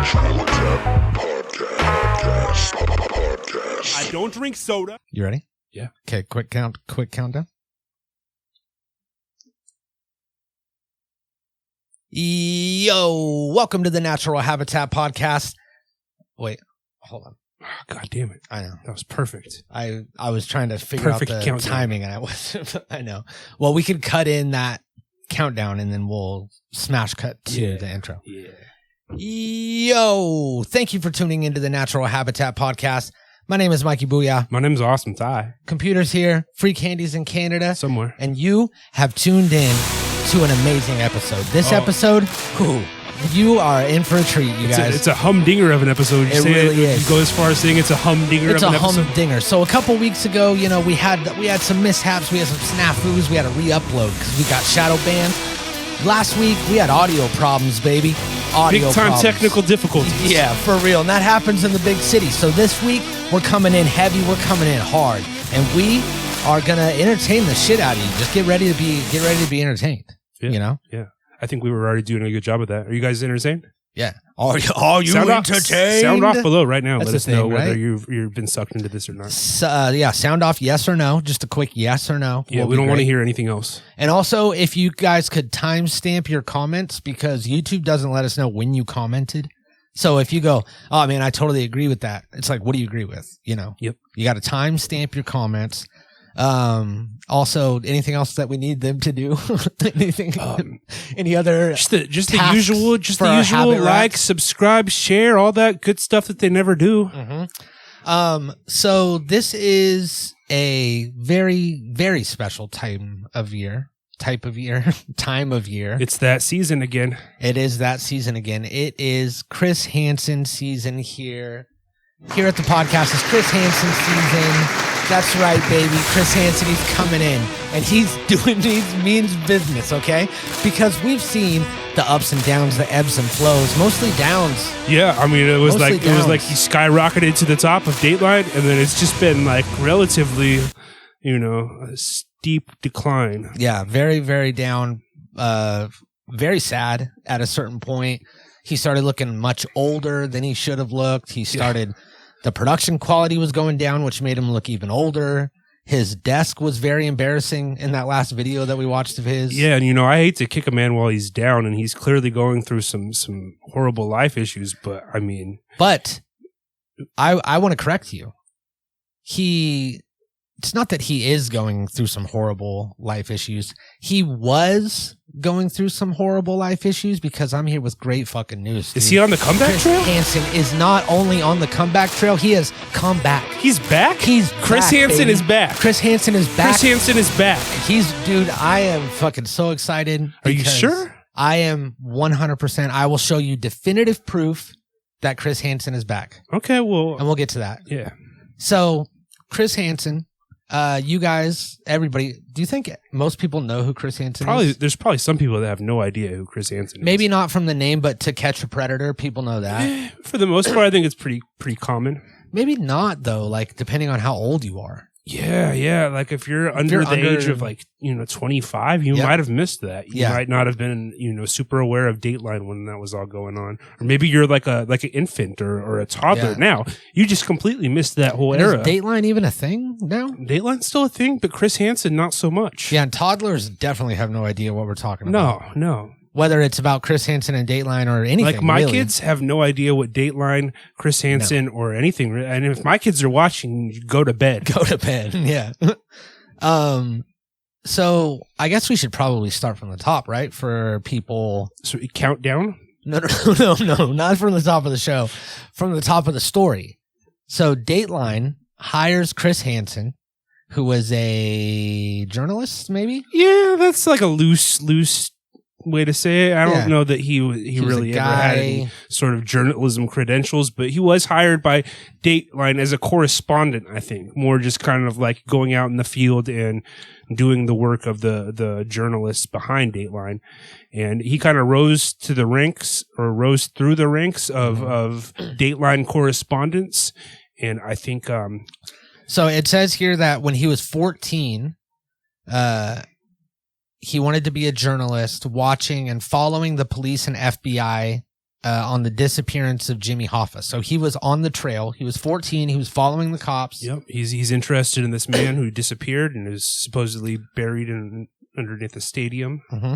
I don't drink soda. You ready? Yeah. Okay, quick countdown. Yo, welcome to the Natural Habitat Podcast. Wait, hold on. Oh, God damn it. I know. That was perfect. I was trying to figure Perfect out the countdown. timing and I wasn't. I know. Well, we could cut in that countdown and then we'll smash cut to the intro. Yeah. Yo, thank you for tuning into the Natural Habitat Podcast. My name is Mikey Booyah. My name's Awesome Thai. Computers here, free candies in Canada. Somewhere. And you have tuned in to an amazing episode. This episode, you are in for a treat, you guys. It's a humdinger of an episode. You It say really is. You go as far as saying it's a humdinger It's of a an episode. humdinger. So a couple weeks ago, you know, we had some mishaps, we had some snafus, we had to re-upload because we got shadow banned. Last week we had audio problems, baby. Audio Big time problems. technical difficulties. Yeah, for real. And that happens in the big city. So this week we're coming in heavy, we're coming in hard, and we are gonna entertain the shit out of you. Just get ready to be entertained. Yeah. You know? Yeah. I think we were already doing a good job of that. Are you guys entertained? Yeah. Are you Sound entertained? Sound off below right now. That's Let the us know thing, whether right? you've been sucked into this or not. Yeah, sound off yes or no. Just a quick yes or no. Yeah, will we be don't want to great. hear anything else. And also, if you guys could timestamp your comments, because YouTube doesn't let us know when you commented. So if you go, oh man, I totally agree with that. It's like, what do you agree with? You know? Yep. You got to timestamp your comments. Also, anything else that we need them to do? Anything? Any other? Just the tasks usual, for our habit like, racks? subscribe, share, all that good stuff that they never do. Mm-hmm. So this is a very, very special time of year. It's that season again. It is that season again. It is Chris Hansen season here at the podcast. It's Chris Hansen season. That's right, baby. Chris Hansen, he's coming in and he's means business, okay? Because we've seen the ups and downs, the ebbs and flows, mostly downs. Yeah, I mean, it was Mostly like downs. he skyrocketed to the top of Dateline, and then it's just been like relatively, a steep decline. Yeah, very, very down. Very sad at a certain point. He started looking much older than he should have looked. He started, the production quality was going down, which made him look even older. His desk was very embarrassing in that last video that we watched of his. Yeah, and I hate to kick a man while he's down, and he's clearly going through some horrible life issues, but I mean. But I want to correct you. It's not that he is going through some horrible life issues. He was going through some horrible life issues, because I'm here with great fucking news. Is he on the comeback Chris trail? Hansen is not only on the comeback trail, he has come back. He's back? Chris back, Hansen baby. is back. Chris Hansen is back. Chris Hansen is back. Dude, I am fucking so excited. Are you because sure? I am 100%. I will show you definitive proof that Chris Hansen is back. Okay, well. And we'll get to that. Yeah. So, Chris Hansen, you guys, everybody, do you think most people know who Chris Hansen is? There's probably some people that have no idea who Chris Hansen is. Maybe not from the name, but To Catch a Predator, people know that. For the most part, I think it's pretty common. Maybe not, though, like, depending on how old you are. Yeah. Like if you're under the age of 25, you might have missed that. You might not have been, super aware of Dateline when that was all going on. Or maybe you're like an infant or a toddler now. You just completely missed that whole era. Is Dateline even a thing now? Dateline's still a thing, but Chris Hansen, not so much. Yeah, and toddlers definitely have no idea what we're talking about. No. Whether it's about Chris Hansen and Dateline or anything. Like my really. kids have no idea what Dateline, Chris Hansen, or anything. And if my kids are watching, go to bed. Go to bed. Yeah. So I guess we should probably start from the top, right? For people. So count down? No, not from the top of the show. From the top of the story. So Dateline hires Chris Hansen, who was a journalist, maybe? Yeah, that's like a loose way to say it. I don't know that he really ever had any sort of journalism credentials, but he was hired by Dateline as a correspondent, I think. More just kind of like going out in the field and doing the work of the journalists behind Dateline. And he kind of rose through the ranks of Dateline correspondence. And I think so it says here that when he was 14, he wanted to be a journalist, watching and following the police and FBI on the disappearance of Jimmy Hoffa. So he was on the trail. He was 14. He was following the cops. Yep. He's interested in this man who disappeared and is supposedly buried underneath a stadium. Mm-hmm.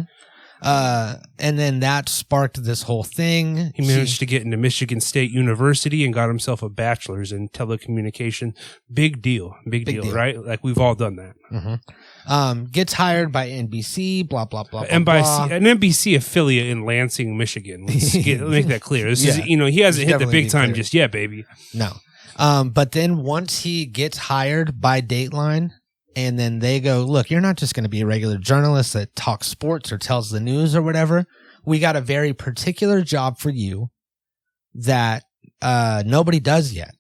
And then that sparked this whole thing. He managed to get into Michigan State University and got himself a bachelor's in telecommunication. Big deal, right? Like we've all done that. Mm-hmm. Gets hired by NBC, blah, blah, blah, an blah. NBC affiliate in Lansing, Michigan. Let's make that clear. This is, he hasn't hit the big time just yet, baby. No. But then once he gets hired by Dateline, and then they go, look, you're not just going to be a regular journalist that talks sports or tells the news or whatever. We got a very particular job for you that nobody does yet.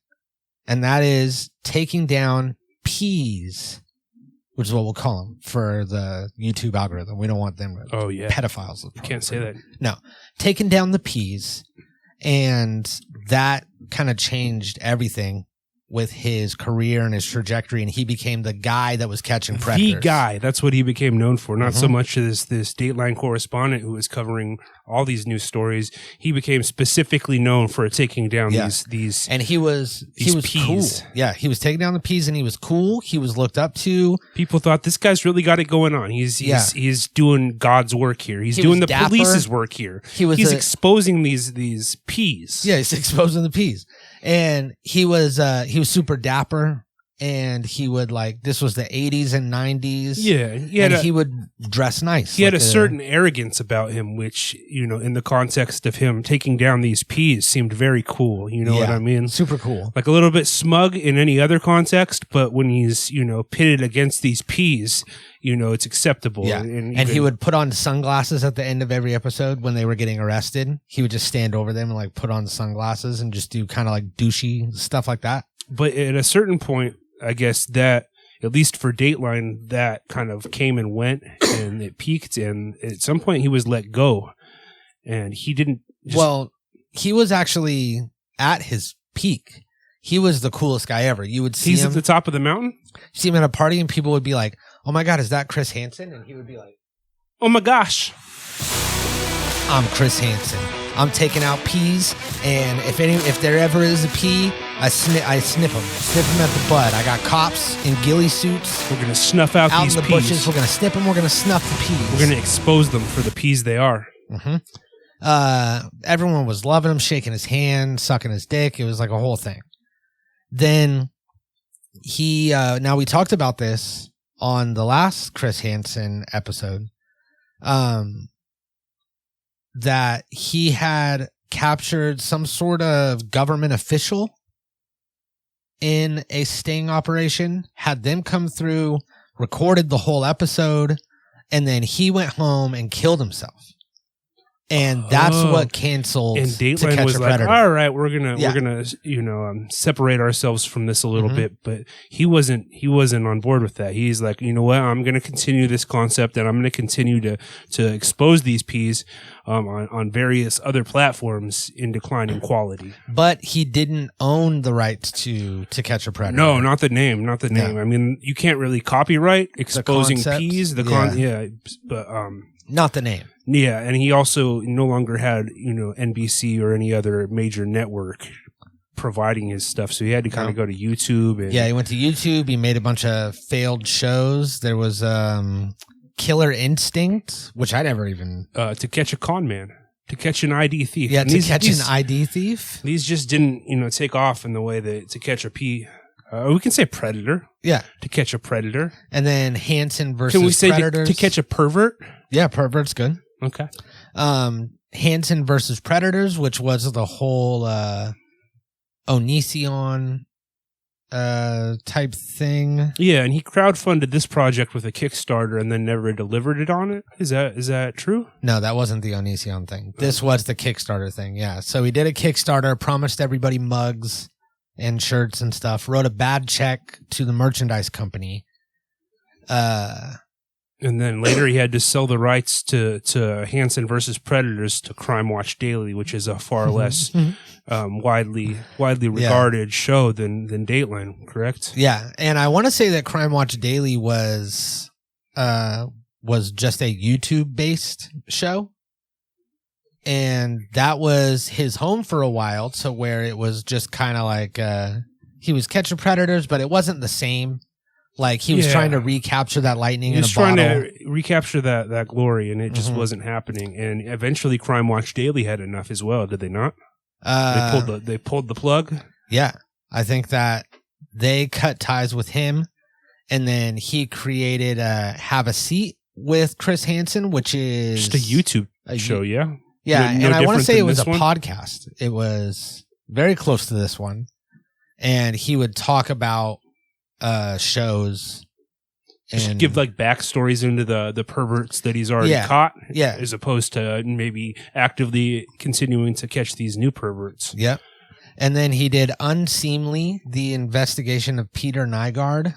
And that is taking down P's, which is what we'll call them for the YouTube algorithm. We don't want them pedophiles. Can't say that. No. Taking down the P's. And that kind of changed everything with his career and his trajectory, and he became the guy that was catching predators. The guy. That's what he became known for. Not so much as this Dateline correspondent who was covering all these news stories. He became specifically known for taking down these. And he was cool. Yeah, he was taking down the P's, and he was cool. He was looked up to. People thought this guy's really got it going on. He's doing God's work here. He's doing the police's work here. He's exposing these P's. Yeah, he's exposing the P's. And he was super dapper, and he would this was the 80s and 90s. Yeah. He would dress nice. He had a certain arrogance about him, which, in the context of him taking down these P's seemed very cool. You know what I mean? Super cool. Like a little bit smug in any other context, but when he's, pitted against these P's, it's acceptable. Yeah. And he would put on sunglasses at the end of every episode when they were getting arrested. He would just stand over them and put on sunglasses and just do kind of douchey stuff like that. But at a certain point, I guess that, at least for Dateline, that kind of came and went and it peaked. And at some point he was let go, and he didn't. He was actually at his peak. He was the coolest guy ever. You would see him. He's at the top of the mountain? See him at a party and people would be like, oh my God, is that Chris Hansen? And he would be like, oh my gosh, I'm Chris Hansen. I'm taking out P's, and if there ever is a P, I snip them. Snip them at the butt. I got cops in ghillie suits. We're gonna snuff out these in the P's. Bushes. We're gonna snip them. We're gonna snuff the P's. We're gonna expose them for the P's they are. Mm-hmm. Everyone was loving him, shaking his hand, sucking his dick. It was like a whole thing. Then he now we talked about this on the last Chris Hansen episode. That he had captured some sort of government official in a sting operation, had them come through, recorded the whole episode, and then he went home and killed himself. And that's what canceled. And Dateline was like, all right, we're gonna separate ourselves from this a little bit. But he wasn't on board with that. He's like, you know what, I'm gonna continue this concept, and I'm gonna continue to expose these P's on various other platforms in declining quality. But he didn't own the rights to Catch a Predator. No, not the name. Not the name. I mean, you can't really copyright exposing P's. But not the name. Yeah, and he also no longer had, NBC or any other major network providing his stuff, so he had to kind of go to YouTube. He went to YouTube. He made a bunch of failed shows. There was Killer Instinct, which I never even... To Catch a Con Man. To Catch an ID Thief. Yeah, To Catch an ID Thief. These just didn't, take off in the way that To Catch a P... we can say Predator. Yeah. To Catch a Predator. And then Hansen versus Can we say Predators. to Catch a Pervert? Yeah, Pervert's good. Okay. Hansen versus Predators, which was the whole Onision type thing. Yeah, and he crowdfunded this project with a Kickstarter and then never delivered it on it. Is that true? No, that wasn't the Onision thing. This was the Kickstarter thing, yeah. So he did a Kickstarter, promised everybody mugs and shirts and stuff, wrote a bad check to the merchandise company. And then later he had to sell the rights to Hansen versus Predators to Crime Watch Daily, which is a far less widely regarded show than Dateline, correct? Yeah, and I want to say that Crime Watch Daily was just a YouTube-based show. And that was his home for a while, to where it was just kind of like he was catching predators, but it wasn't the same. Like he was trying to recapture that lightning in a bottle. He was trying to recapture that glory, and it just wasn't happening. And eventually Crime Watch Daily had enough as well, did they not? They pulled the plug? Yeah. I think that they cut ties with him, and then he created Have a Seat with Chris Hansen, which is... just a YouTube show, yeah? Yeah, and I want to say it was a podcast. It was very close to this one. And he would talk about shows and just give like backstories into the perverts that he's already caught, as opposed to maybe actively continuing to catch these new perverts. Yep. And then he did Unseemly, the investigation of Peter Nygaard,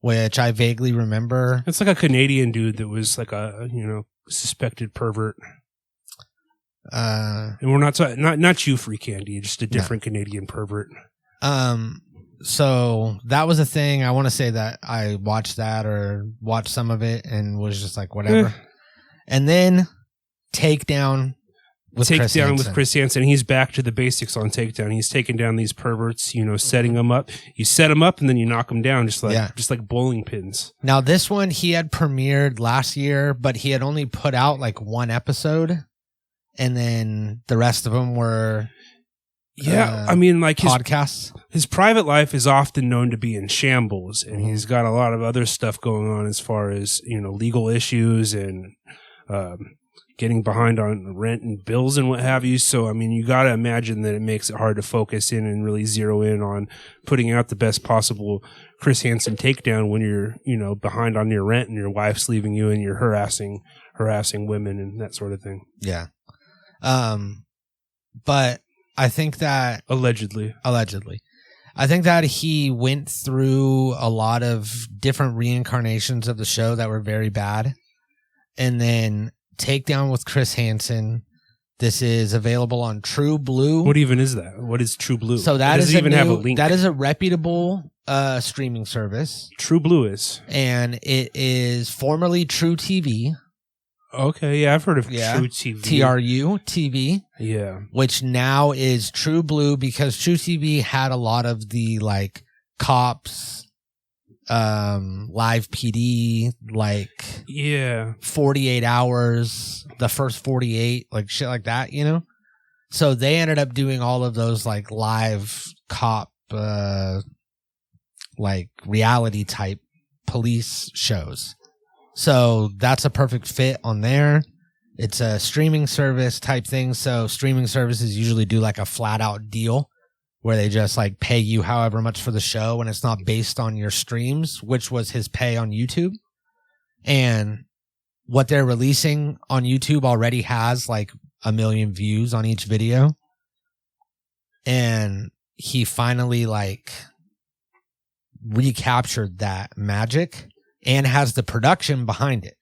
which I vaguely remember. It's like a Canadian dude that was like a suspected pervert. And we're not you, Free Candy, just a different Canadian pervert. So that was a thing. I want to say that I watched that or watched some of it and was just like, whatever. And then Takedown with Chris Hansen. He's back to the basics on Takedown. He's taking down these perverts, setting them up. You set them up and then you knock them down just like bowling pins. Now this one he had premiered last year, but he had only put out like one episode, and then the rest of them were like podcasts. His private life is often known to be in shambles, and he's got a lot of other stuff going on as far as legal issues and getting behind on rent and bills and what have you. So you got to imagine that it makes it hard to focus in and really zero in on putting out the best possible Chris Hansen takedown when you're behind on your rent and your wife's leaving you and you're harassing women and that sort of thing. Yeah. But I think that allegedly, I think that he went through a lot of different reincarnations of the show that were very bad. And then Takedown with Chris Hansen. This is available on True Blue. What even is that? What is True Blue? So that does even have a link. That is a reputable streaming service. True Blue is. And it is formerly True TV. Okay, yeah, I've heard of True TV. TRU TV. Yeah. Which now is True Blue, because True TV had a lot of the like cops, live PD, like 48 hours, the first 48, like shit like that, So they ended up doing all of those like live cop, like reality type police shows. So that's a perfect fit on there. It's a streaming service type thing. So streaming services usually do like a flat out deal where they just like pay you however much for the show, and it's not based on your streams, which was his pay on YouTube. And what they're releasing on YouTube already has like 1 million views on each video. And he finally like recaptured that magic and has the production behind it.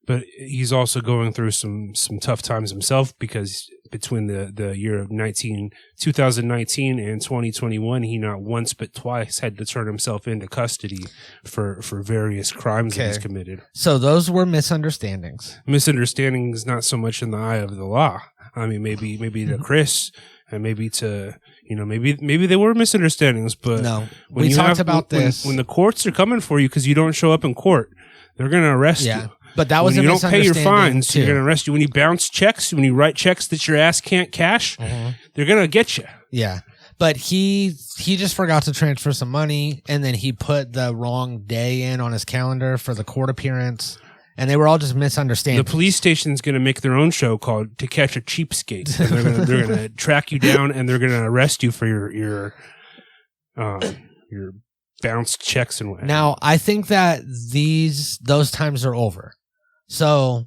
But he's also going through some tough times himself, because between the year of 2019 and 2021, he not once but twice had to turn himself into custody for various crimes that he's committed. So those were misunderstandings. Misunderstandings, not so much in the eye of the law. Maybe to Chris, and maybe to maybe they were misunderstandings. But no, we talked about this when the courts are coming for you because you don't show up in court. They're going to arrest you. But that was when you don't pay your fines, too. You're going to arrest you. When you bounce checks, when you write checks that your ass can't cash, they're going to get you. Yeah. But he just forgot to transfer some money, and then he put the wrong day in on his calendar for the court appearance, and they were all just misunderstandings. The police station's going to make their own show called To Catch a Cheapskate. And they're going to track you down, and they're going to arrest you for your bounced checks and whatnot. Now, I think that those times are over. So,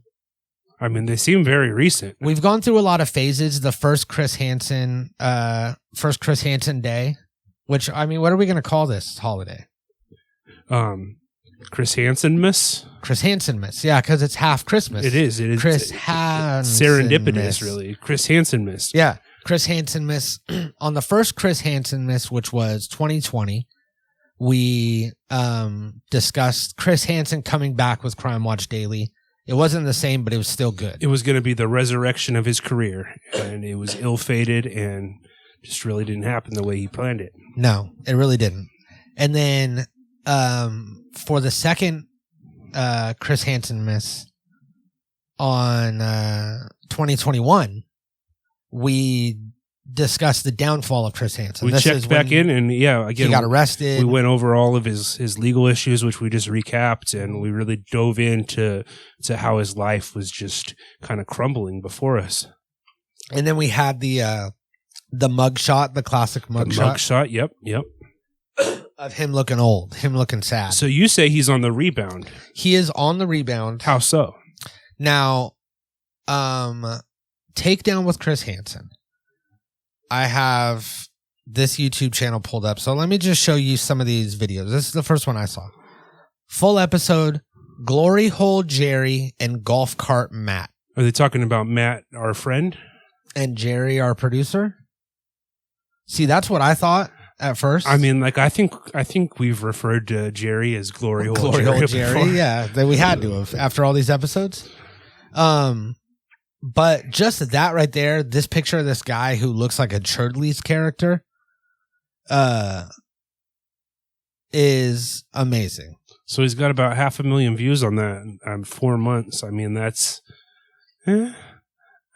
they seem very recent. We've gone through a lot of phases. The first Chris Hansen day, which, what are we going to call this holiday? Chris Hansenmas? Chris Hansenmas, yeah, because it's half Christmas. It is. Chris Hansenmas. Serendipitous, really. Chris Hansenmas. Yeah, Chris Hansenmas. On the first Chris Hansenmas, which was 2020, we discussed Chris Hansen coming back with Crime Watch Daily It wasn't the same, but it was still good. It was going to be the resurrection of his career, and it was ill-fated and just really didn't happen the way he planned it. No, it really didn't. And then for the second Chris Hansenmas on 2021, we discussed the downfall of Chris Hansen. We checked back in, and again, he got arrested. We went over all of his legal issues, which we just recapped, and we really dove into how his life was just kind of crumbling before us. And then we had the mugshot, the classic mugshot. Mugshot, yep. Of him looking old, him looking sad. So you say he's on the rebound. He is on the rebound. How so? Now, Takedown with Chris Hansen. I have this YouTube channel pulled up. So let me just show you some of these videos. This is the first one I saw. Full episode, Glory Hole Jerry and Golf Cart Matt. Are they talking about Matt, our friend? And Jerry, our producer? See, that's what I thought at first. I mean, like, I think we've referred to Jerry as Glory Hole Glory Jerry. Hole Jerry, yeah. That we had to have after all these episodes. But just that right there, this picture of this guy who looks like a Churdley's character, is amazing. So he's got about 500,000 views on that in 4 months. I mean, that's, I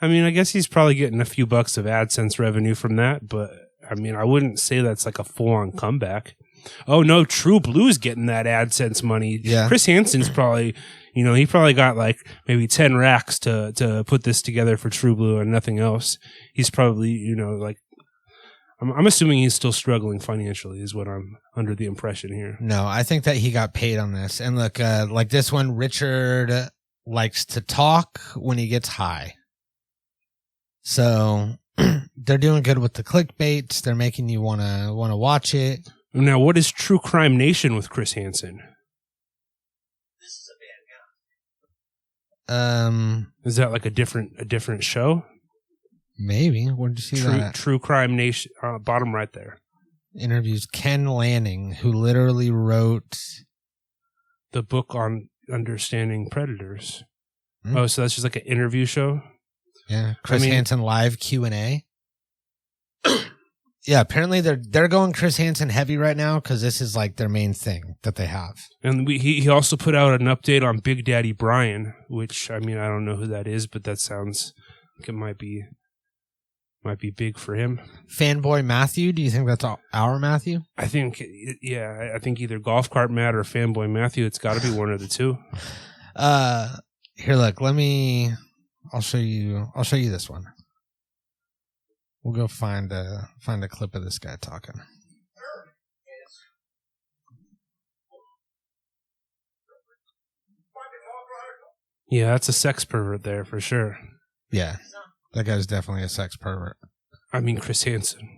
mean, I guess he's probably getting a few bucks of AdSense revenue from that, but I mean, I wouldn't say that's like a full-on comeback. Oh no, True Blue's getting that AdSense money. Yeah. Chris Hansen's probably, he probably got like maybe 10 racks to put this together for True Blue and nothing else. He's probably, like, I'm assuming he's still struggling financially is what I'm under the impression here. No, I think that he got paid on this. And look, like this one, Richard likes to talk when he gets high. So they're doing good with the clickbaits. They're making you want to watch it. Now, what is True Crime Nation with Chris Hansen? This is a bad guy. Is that like a different show? Maybe. Where'd you see that? True Crime Nation, bottom right there. Interviews Ken Lanning, who literally wrote the book on understanding predators. Oh, so that's just like an interview show? Yeah. Chris Hansen live Q&A. Yeah, apparently they're going Chris Hansen heavy right now because this is like their main thing that they have. And he also put out an update on Big Daddy Brian, which, I mean, I don't know who that is, but that sounds like it might be big for him. Fanboy Matthew, do you think that's our Matthew? I think, yeah, I think either Golf Cart Matt or Fanboy Matthew. It's got to be one of the two. Here, look, I'll show you this one. We'll go find a clip of this guy talking. Yeah, that's a sex pervert there for sure. Yeah, that guy's definitely a sex pervert. I mean, Chris Hansen.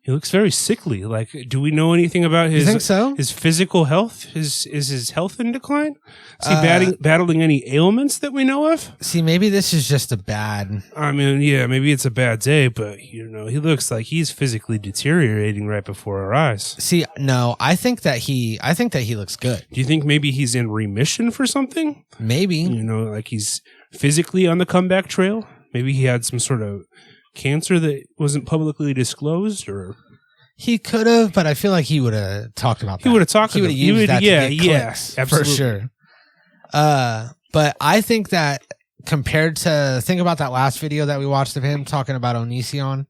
He looks very sickly. Like, do we know anything about his? You think so? His physical health? Is his health in decline? Is he battling any ailments that we know of? See, maybe this is just a bad. I mean, yeah, maybe it's a bad day, but he looks like he's physically deteriorating right before our eyes. See, no, I think that he looks good. Do you think maybe he's in remission for something? Maybe. Like he's physically on the comeback trail. Maybe he had some sort of cancer that wasn't publicly disclosed, or he could have, but I feel like he would have talked about that. He would have talked. He would have used that to get clicks, absolutely. for sure. But I think that compared to think about that last video that we watched of him talking about Onision,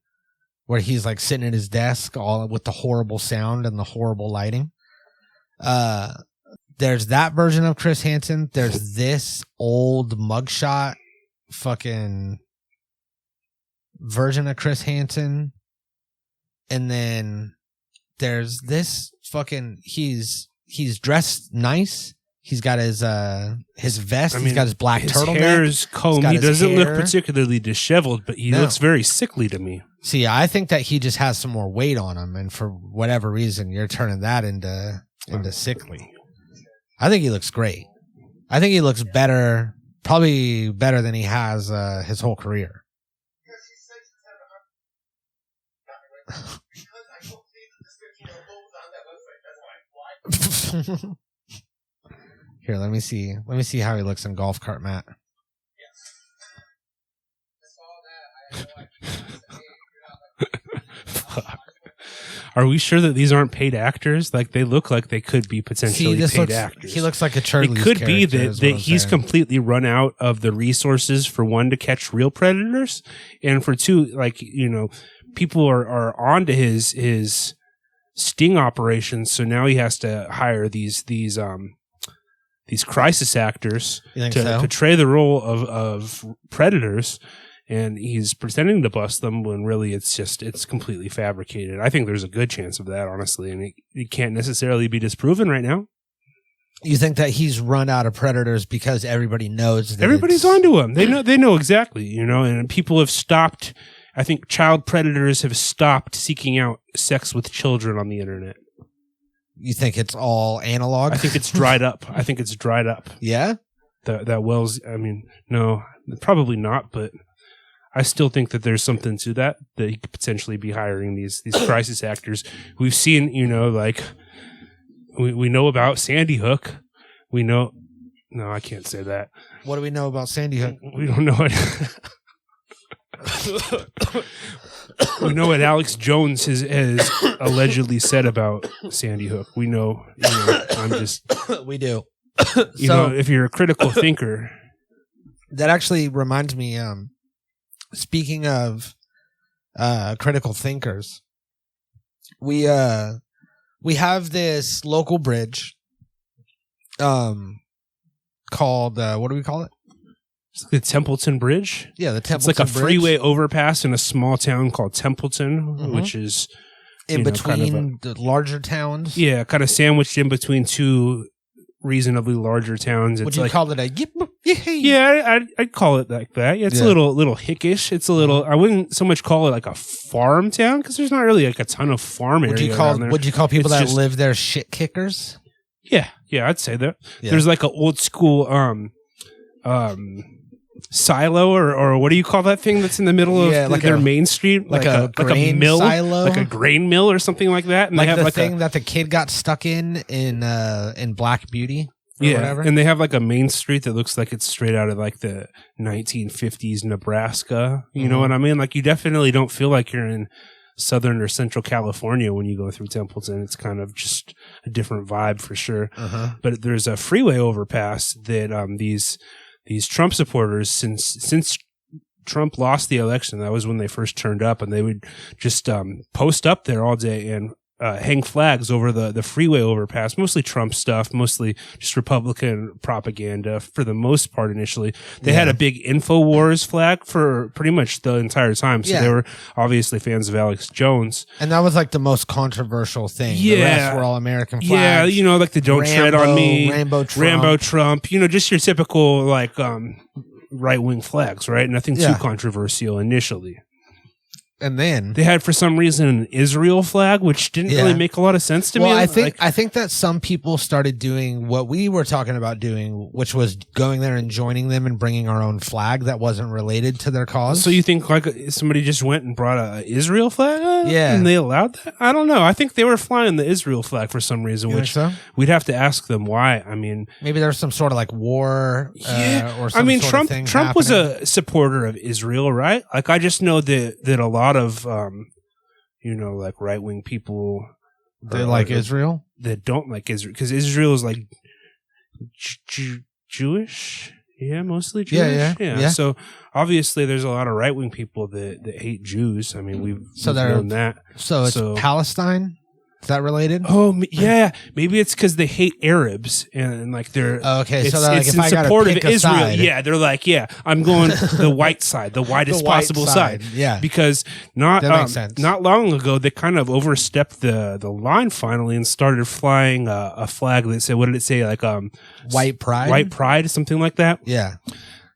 where he's like sitting at his desk all with the horrible sound and the horrible lighting. There's that version of Chris Hansen. There's this old mugshot fucking version of Chris Hansen, and then there's this fucking he's dressed nice. He's got his vest. He's got his black turtleneck. His hair is combed. He doesn't look particularly disheveled, but he looks very sickly to me. See, I think that he just has some more weight on him, and for whatever reason, you're turning that into sickly. I think he looks great. I think he looks better, probably better than he has his whole career. Here, let me see. Let me see how he looks in golf cart, Matt. Fuck. Are we sure that these aren't paid actors? Like, they look like they could be potentially paid actors. He looks like a Charlie's. It could be that he's completely run out of the resources, for one, to catch real predators, and for two, like, you know, people are onto his sting operations. So now he has to hire these crisis actors to portray the role of predators. And he's pretending to bust them when really it's completely fabricated. I think there's a good chance of that, honestly, and it can't necessarily be disproven right now. You think that he's run out of predators because everybody knows that everybody's onto him. They know exactly, you know, and people have stopped. I think child predators have stopped seeking out sex with children on the internet. You think it's all analog? I think it's dried up. Yeah? That Wells, I mean, no, probably not, but I still think that there's something to that he could potentially be hiring these crisis actors. We've seen, you know, like we know about Sandy Hook. We know, no, I can't say that. What do we know about Sandy Hook? We don't know it. We know what Alex Jones has allegedly said about Sandy Hook. We know, you know, we do. You know, if you're a critical thinker. That actually reminds me, speaking of critical thinkers, we have this local bridge called what do we call it? It's like the Templeton Bridge. Yeah, the Templeton Bridge. It's like a freeway overpass in a small town called Templeton, which is in between the larger towns. Yeah, kind of sandwiched in between two reasonably larger towns. Would you call it a yip? Yeah, I'd call it like that. Yeah, it's a little hickish. It's a little. I wouldn't so much call it like a farm town because there's not really like a ton of farm area. Would you call people that live there shit kickers? Yeah, I'd say that. Yeah. There's like an old school silo or what do you call that thing that's in the middle of their main street? Like a mill silo? Like a grain mill or something like that. And like they have the thing that the kid got stuck in Black Beauty or whatever. And they have like a main street that looks like it's straight out of like the 1950s Nebraska. You know what I mean? Like you definitely don't feel like you're in Southern or Central California when you go through Templeton. It's kind of just a different vibe for sure. But there's a freeway overpass that these Trump supporters, since Trump lost the election, that was when they first turned up, and they would just post up there all day and hang flags over the freeway overpass, mostly Trump stuff, mostly just Republican propaganda for the most part initially. They had a big InfoWars flag for pretty much the entire time, so they were obviously fans of Alex Jones. And that was like the most controversial thing. The rest were all American flags. Yeah, you know, like the Don't Tread on Me, Rambo Trump, you know, just your typical like right-wing flags, right? Nothing too controversial initially. And then they had, for some reason, an Israel flag, which didn't really make a lot of sense to me. I think that some people started doing what we were talking about doing, which was going there and joining them and bringing our own flag that wasn't related to their cause. So you think like somebody just went and brought a Israel flag? And they allowed that? I don't know. I think they were flying the Israel flag for some reason, which we'd have to ask them why. I mean, maybe there's some sort of like war. Or some Trump happening. Was a supporter of Israel, right? Like I just know that a lot of you know, like right-wing people they like Israel that don't like Israel because Israel is like Jewish, mostly Jewish. Yeah. So obviously, there's a lot of right-wing people that hate Jews. I mean, we've known that. So it's Palestine. Is that related? Oh, yeah. Maybe it's because they hate Arabs and like they're okay. So it's in support of Israel. Side. Yeah, they're like, I'm going the white side, the whitest possible side. Yeah, because that makes sense. Not long ago they kind of overstepped the line finally and started flying a flag that said, what did it say? Like white pride, something like that. Yeah.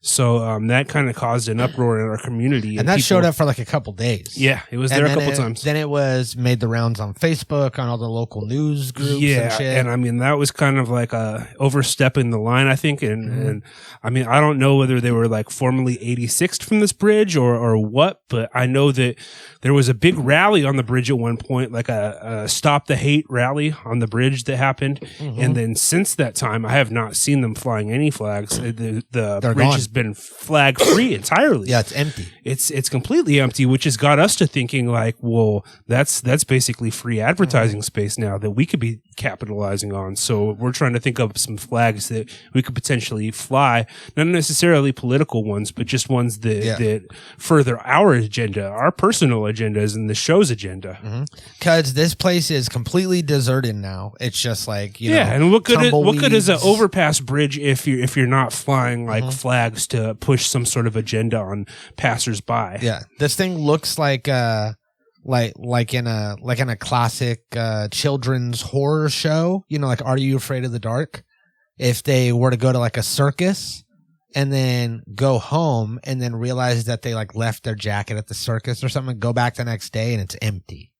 So that kind of caused an uproar in our community. And that showed up for like a couple days. Yeah, it was there a couple times. Then it was made the rounds on Facebook, on all the local news groups and shit. And I mean, that was kind of like overstepping the line, I think. And I mean, I don't know whether they were like formally 86th from this bridge or what, but I know that there was a big rally on the bridge at one point, like a Stop the Hate rally on the bridge that happened. And then since that time, I have not seen them flying any flags. The bridge gone. has been flag free entirely. Yeah, it's empty. It's completely empty, which has got us to thinking like, well, that's basically free advertising space now that we could be capitalizing on. So we're trying to think of some flags that we could potentially fly, not necessarily political ones, but just ones that further our agenda, our personal agendas, and the show's agenda. Because this place is completely deserted now. It's just like, you know, and what good is an overpass bridge if you're not flying like flags to push some sort of agenda on passersby? Yeah, this thing looks like in a classic children's horror show. You know, like Are You Afraid of the Dark? If they were to go to like a circus and then go home and then realize that they like left their jacket at the circus or something, go back the next day and it's empty.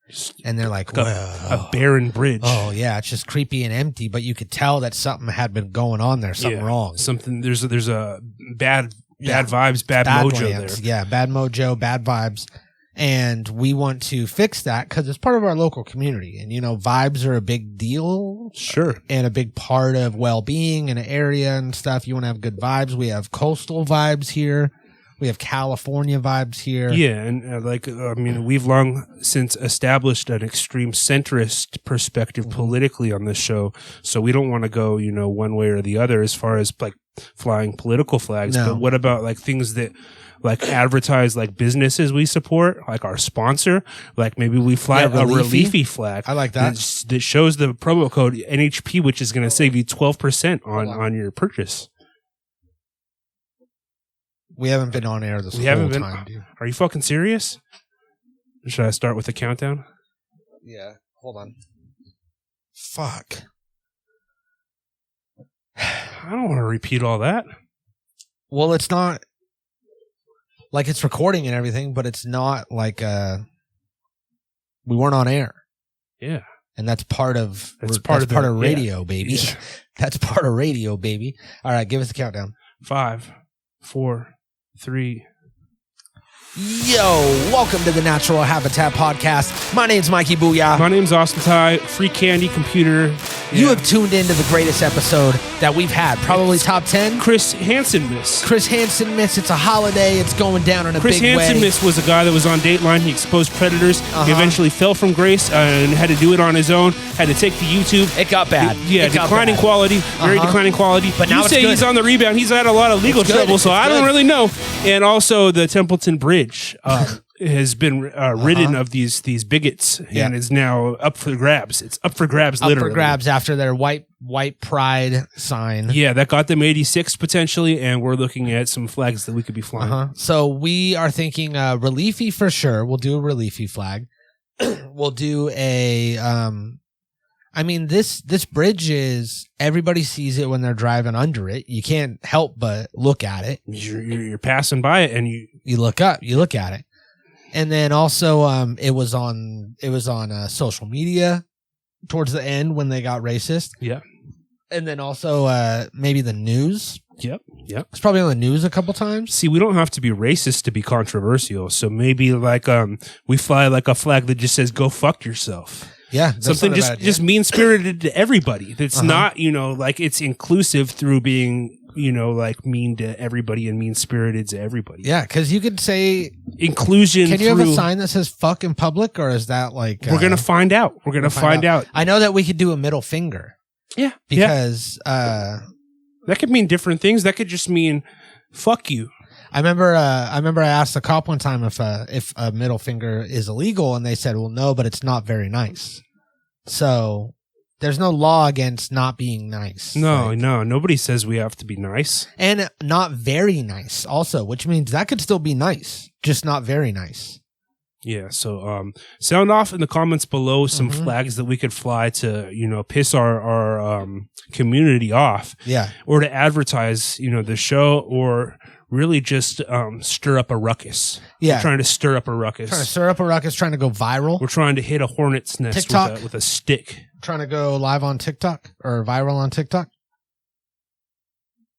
And they're like, a barren bridge. Oh yeah, it's just creepy and empty, but you could tell that something had been going on there, something wrong. There's a bad vibes, bad mojo lands. there. Yeah, bad mojo, bad vibes. And we want to fix that because it's part of our local community. And, you know, vibes are a big deal. Sure. And a big part of well-being in an area and stuff. You want to have good vibes. We have coastal vibes here. We have California vibes here. Yeah, and we've long since established an extreme centrist perspective politically on this show. So we don't want to go, you know, one way or the other as far as like flying political flags. No. But what about like things that like advertise like businesses we support, like our sponsor? Like maybe we fly a Reliefy flag. I like that. That shows the promo code NHP, which is going to save you 12% on your purchase. We haven't been on air this whole time, dude. Are you fucking serious? Should I start with the countdown? Yeah. Hold on. Fuck. I don't want to repeat all that. Well, it's not like it's recording and everything, but it's not like we weren't on air. Yeah. And that's part of part of radio, baby. Yeah. That's part of radio, baby. All right, give us the countdown. 5, 4, 3. Yo, welcome to the Natural Habitat Podcast. My name's Mikey Booyah. My name's Austin Ty. Free candy computer. You have tuned into the greatest episode that we've had. Probably top 10. Chris Hansenmas. Chris Hansenmas. It's a holiday. It's going down in a big way. Chris Hansenmas was a guy that was on Dateline. He exposed predators. He eventually fell from grace and had to do it on his own. Had to take to YouTube. It got bad. Declining quality. Very declining quality. But now you say he's on the rebound. He's had a lot of legal trouble, so I don't really know. And also the Templeton Bridge has been ridden of these bigots and is now up for grabs. It's up for grabs, literally. Up for grabs after their white pride sign. Yeah, that got them 86th potentially, and we're looking at some flags that we could be flying. So we are thinking Reliefy for sure. We'll do a Reliefy flag. We'll do a... I mean, this bridge is, everybody sees it when they're driving under it. You can't help but look at it. You're passing by it and you look up, you look at it. And then also, it was on social media towards the end when they got racist. Yeah. And then also, maybe the news. Yep. It's probably on the news a couple times. See, we don't have to be racist to be controversial. So maybe like, we fly like a flag that just says, go fuck yourself. Yeah, something just mean spirited to everybody. That's not, you know, like it's inclusive through being, you know, like mean to everybody and mean spirited to everybody. Yeah, because you could say inclusion. Can you have a sign that says "fuck" in public, or is that like we're gonna find out? We're gonna find out. I know that we could do a middle finger. Yeah, because that could mean different things. That could just mean "fuck you." I remember I asked the cop one time if a middle finger is illegal, and they said, well, no, but it's not very nice. So there's no law against not being nice. No, nobody says we have to be nice. And not very nice also, which means that could still be nice, just not very nice. Yeah, so sound off in the comments below some flags that we could fly to, you know, piss our community off. Yeah. Or to advertise, you know, the show, or really just stir up a ruckus. Yeah. We're trying to stir up a ruckus. Trying to stir up a ruckus, trying to go viral. We're trying to hit a hornet's nest with a stick. Trying to go live on TikTok or viral on TikTok.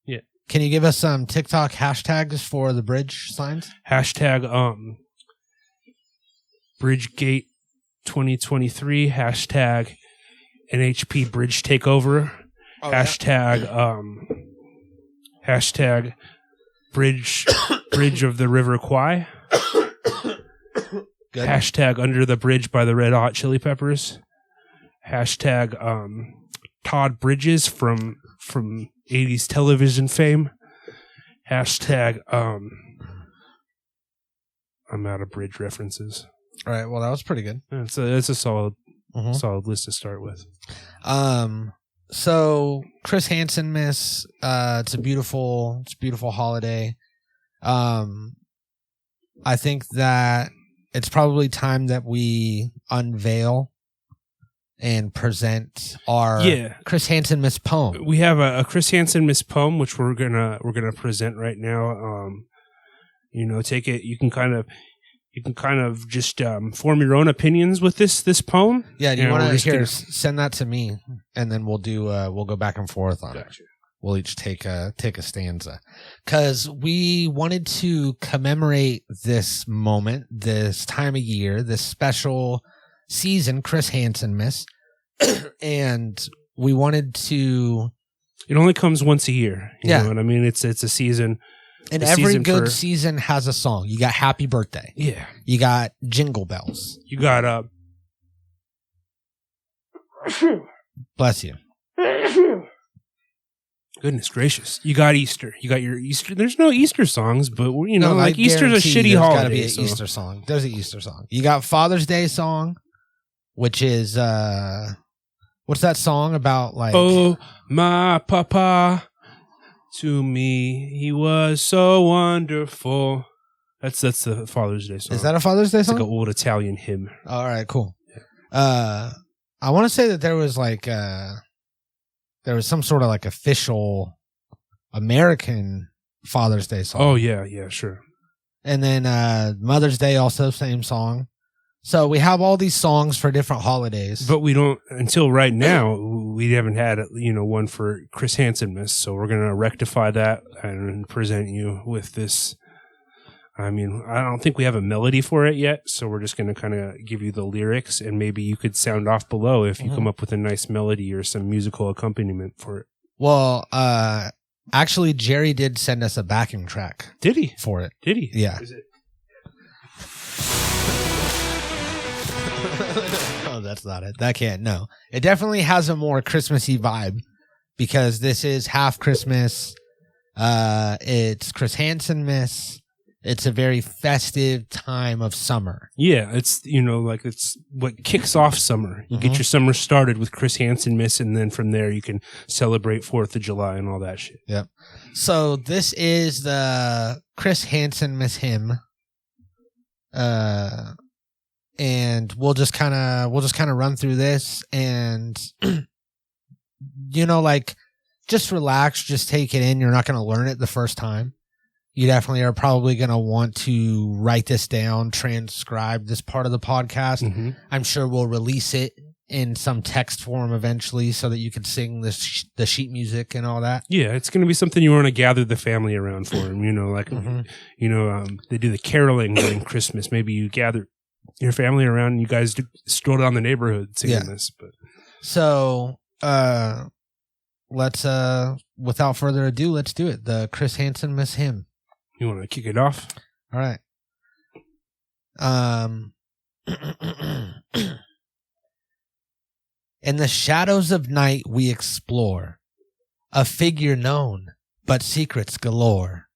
Yeah. Can you give us some TikTok hashtags for the bridge signs? Hashtag Bridgegate 2023. Hashtag NHP Bridge Takeover. Oh, hashtag hashtag Bridge of the River Kwai. Good. Hashtag Under the Bridge by the Red Hot Chili Peppers. Hashtag Todd Bridges from 80s television fame. Hashtag I'm out of bridge references. All right. Well, that was pretty good. It's a solid list to start with. So Chris Hansenmas, it's a beautiful holiday. I think that it's probably time that we unveil and present our Chris Hansenmas poem. We have a Chris Hansenmas poem, which we're gonna present right now. Take it. You can kind of just form your own opinions with this poem. Yeah, do you want to send that to me, and then we'll go back and forth on it. We'll each take a stanza, because we wanted to commemorate this moment, this time of year, this special season, Chris Hansenmas, and we wanted to. It only comes once a year. You know what I mean? It's a season. And every good season has a song. You got Happy Birthday. Yeah. You got Jingle Bells. You got Bless you. Goodness gracious. You got Easter. You got your Easter. There's no Easter songs, but like Easter's a shitty holiday. There's got to be an Easter song. There's an Easter song. You got Father's Day song, which is what's that song about? Like, oh, my papa. To me, he was so wonderful. That's the Father's Day song. Is that a Father's Day song? It's like an old Italian hymn. All right, cool. I want to say that there was some sort of like official American Father's Day song. Oh yeah, sure. And then Mother's Day also same song. So we have all these songs for different holidays. But we don't, until right now, we haven't had, one for Chris Hansenmas. So we're going to rectify that and present you with this. I mean, I don't think we have a melody for it yet. So we're just going to kind of give you the lyrics, and maybe you could sound off below if you come up with a nice melody or some musical accompaniment for it. Well, actually, Jerry did send us a backing track. Did he? For it. Did he? Yeah. Is it? Oh, that's not it. That can't. No, it definitely has a more Christmassy vibe because this is half Christmas. It's Chris Hansenmas. It's a very festive time of summer. Yeah, it's it's what kicks off summer. You get your summer started with Chris Hansenmas, and then from there you can celebrate 4th of July and all that shit. Yep. So this is the Chris Hansenmas hymn. And we'll just kind of run through this, and just relax, just take it in. You're not going to learn it the first time. You definitely are probably going to want to write this down, transcribe this part of the podcast. Mm-hmm. I'm sure we'll release it in some text form eventually so that you can sing the sheet music and all that. Yeah, it's going to be something you want to gather the family around for them. They do the caroling during Christmas. Maybe you gather your family around and you guys stroll down the neighborhood singing this. But so let's without further ado, let's do it. The Chris Hansenmas hymn. You want to kick it off? All right. In the shadows of night we explore a figure known, but secrets galore.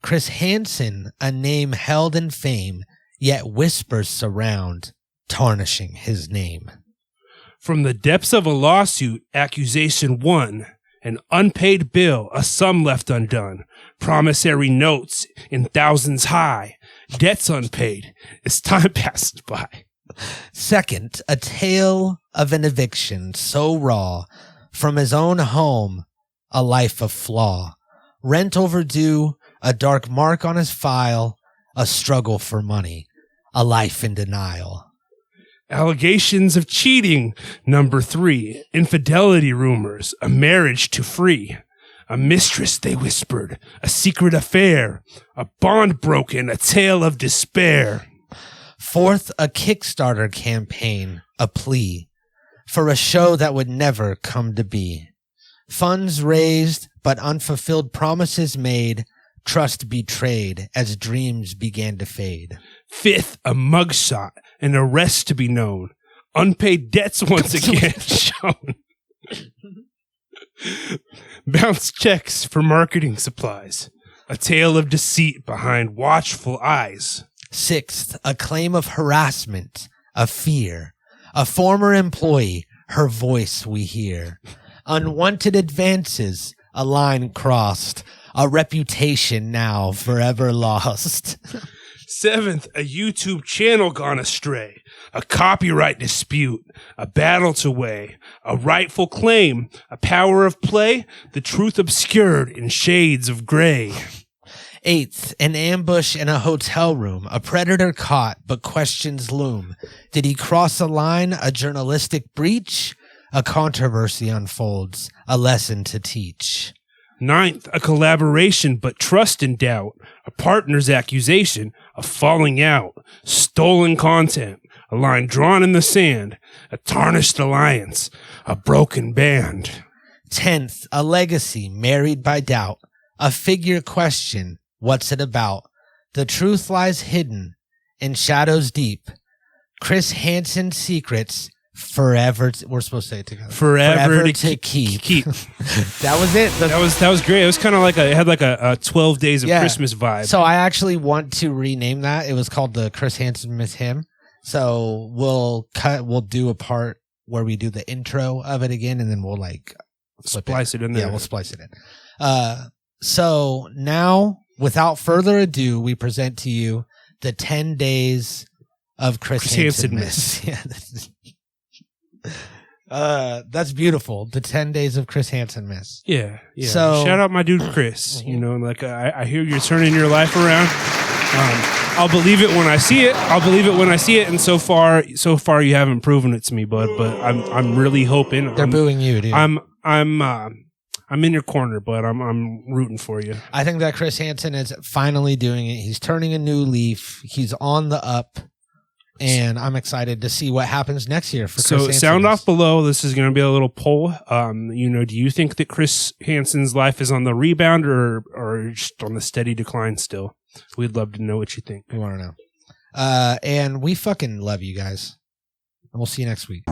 Chris Hansen, a name held in fame, yet whispers surround, tarnishing his name. From the depths of a lawsuit, accusation won, an unpaid bill, a sum left undone, promissory notes in thousands high, debts unpaid as time passes by. Second, a tale of an eviction so raw, from his own home, a life of flaw, rent overdue, a dark mark on his file, a struggle for money, a life in denial. Allegations of cheating, number 3. Infidelity rumors, a marriage to free. A mistress, they whispered, a secret affair. A bond broken, a tale of despair. 4th, a Kickstarter campaign, a plea for a show that would never come to be. Funds raised, but unfulfilled promises made. Trust betrayed as dreams began to fade. 5th, a mugshot, an arrest to be known. Unpaid debts once again shown. Bounced checks for marketing supplies. A tale of deceit behind watchful eyes. 6th, a claim of harassment, a fear. A former employee, her voice we hear. Unwanted advances, a line crossed. A reputation now forever lost. 7th, a YouTube channel gone astray. A copyright dispute, a battle to weigh. A rightful claim, a power of play. The truth obscured in shades of gray. 8th, an ambush in a hotel room. A predator caught, but questions loom. Did he cross a line, a journalistic breach? A controversy unfolds, a lesson to teach. 9th, a collaboration, but trust in doubt. A partner's accusation, a falling out. Stolen content, a line drawn in the sand. A tarnished alliance, a broken band. 10th, a legacy married by doubt. A figure question, what's it about? The truth lies hidden in shadows deep. Chris Hansen's secrets forever. We're supposed to say it together. Forever to keep. That was it. That was great. It was kind of like it had like a 12 Days of Christmas vibe. So I actually want to rename that. It was called the Chris Hansenmas hymn. So we'll do a part where we do the intro of it again, and then we'll like splice it in there. Yeah, we'll splice it in. So now, without further ado, we present to you the 10 days of Chris Hansenmas. That's beautiful. The 10 days of Chris Hansenmas. Yeah. So shout out my dude Chris. You know, like I hear you're turning your life around. I'll believe it when I see it. And so far you haven't proven it to me, bud. But I'm really hoping. They're booing you, dude. I'm in your corner, but I'm rooting for you. I think that Chris Hansen is finally doing it. He's turning a new leaf. He's on the up. And I'm excited to see what happens next year for Chris Hansen. So sound off below. This is going to be a little poll. Do you think that Chris Hansen's life is on the rebound or just on the steady decline still? We'd love to know what you think. We want to know. And we fucking love you guys. And we'll see you next week.